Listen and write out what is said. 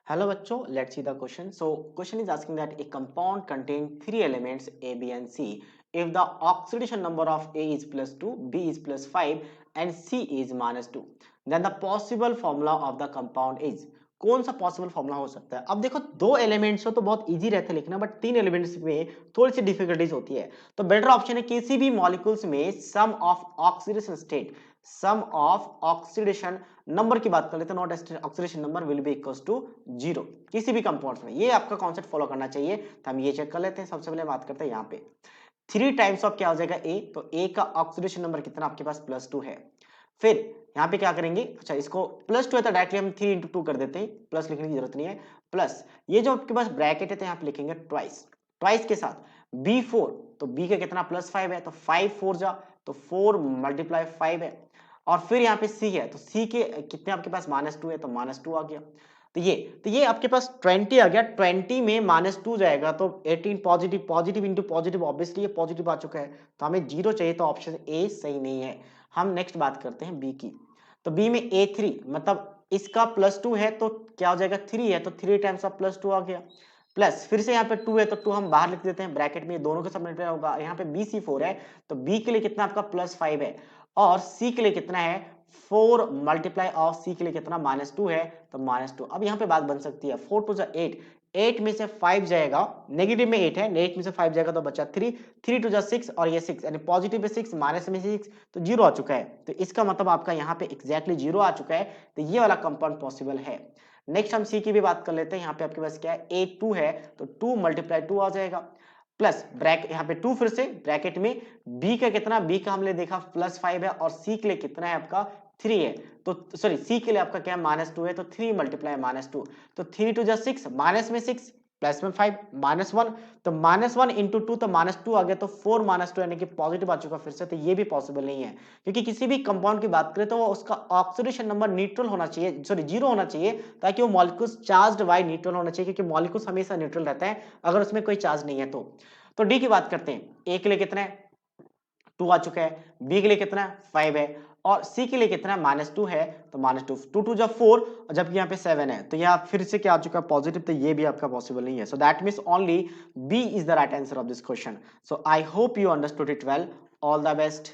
Hello बच्चों, let's see the question. So question is asking that a compound contain three elements A, B and C. If the oxidation number of A is +2, B is +5 and C is -2, then the possible formula of the compound is. कौन सा possible formula हो सकता है? अब देखो दो elements हो तो बहुत इजी रहता है लिखना, बट तीन एलिमेंट्स में थोड़ी सी डिफिकल्टीज होती है। तो बेटर ऑप्शन है किसी भी मॉलिक्यूल्स में सम of oxidation state, some of oxidation number की बात कर लेते हैं, not oxidation number will be equals to 0 किसी भी कंपाउंड्स में। ये आपका कॉन्सेप्ट फॉलो करना चाहिए। तो हम ये चेक कर लेते हैं। सबसे पहले बात करते हैं यहाँ पे 3 टाइम्स ऑफ क्या हो जाएगा ए, तो ए का ऑक्सीडेशन नंबर कितना आपके पास +2 है। फिर यहाँ पे क्या करेंगे, अच्छा इसको +2 है तो डायरेक्टली हम 3 into 2 कर देते हैं, प्लस लिखने की जरूरत नहीं है। प्लस ये जो आपके पास ब्रैकेट है तो यहाँ पे लिखेंगे ट्वाइस, ट्वाइस के साथ B4, तो B का कितना +5 है तो 5 4 जा तो 4 × 5 है। और फिर यहाँ पे C है तो C के कितने आपके पास -2 है तो -2 आ गया। तो ये आपके पास 20 आ गया, 20 में -2 जाएगा तो 18 positive, positive into positive, obviously ये पॉजिटिव आ चुका है तो हमें 0 चाहिए, तो ऑप्शन ए सही नहीं है। हम नेक्स्ट बात करते हैं बी की। तो बी में A3 मतलब इसका +2 है तो क्या हो जाएगा, 3 है तो 3 टाइम्स ऑफ +2 आ गया। प्लस फिर से यहाँ पे 2 है तो 2 हम बाहर लिख देते हैं ब्रैकेट में, दोनों के सब मल्टीप्लाई होगा। यहाँ पे BC4 है तो B के लिए कितना आपका +5 है और C के लिए कितना है 4 मल्टीप्लाई ऑफ C के लिए कितना -2 है तो -2। अब यहाँ पे बात बन सकती है 4 2 8, 8 में से 5 जाएगा, नेगेटिव में 8 है, 8 में से 5 जाएगा तो बचा 3, 3 2 6 और ये 6, यानी पॉजिटिव में 6 माइनस में 6 तो 0 आ चुका है। तो इसका मतलब आपका यहाँ पे एग्जैक्टली 0 आ चुका है, तो ये वाला कंपाउंड पॉसिबल है। नेक्स्ट हम सी की भी बात कर लेते हैं। यहाँ पे आपके पास क्या है A2 है तो 2 × 2 आ जाएगा, प्लस ब्रैकेट यहाँ पे 2 फिर से ब्रैकेट में B का कितना, B का हमने देखा +5 है और C के लिए कितना है आपका 3 है, तो सॉरी C के लिए आपका क्या है -2 है तो 3 × -2 तो 3 2 6, माइनस में 6 प्लस में 5 -1, तो -1 × 2 तो -2 आ गया तो 4 -2 यानी कि पॉजिटिव आ चुका फिर से। तो ये भी पॉसिबल नहीं है क्योंकि किसी भी कंपाउंड की बात करें तो वो उसका ऑक्सीडेशन नंबर न्यूट्रल होना चाहिए, सॉरी 0 होना चाहिए, ताकि वो मॉलिक्यूल्स चार्ज्ड बाय न्यूट्रल होना चाहिए, क्योंकि मॉलिक्यूल्स हमेशा न्यूट्रल रहता है अगर उसमें कोई चार्ज नहीं है तो डी की बात करते हैं। ए के लिए कितना है 2 आ चुका है, बी के लिए कितना है 5 है और सी के लिए कितना है -2 है तो -2, 2 2 जा 4 और जबकि यहाँ पे 7 है तो यहाँ फिर से क्या आ चुका है पॉजिटिव, तो ये भी आपका पॉसिबल नहीं है। So that means only B is the right answer of this question. So I hope you understood it well. All the best.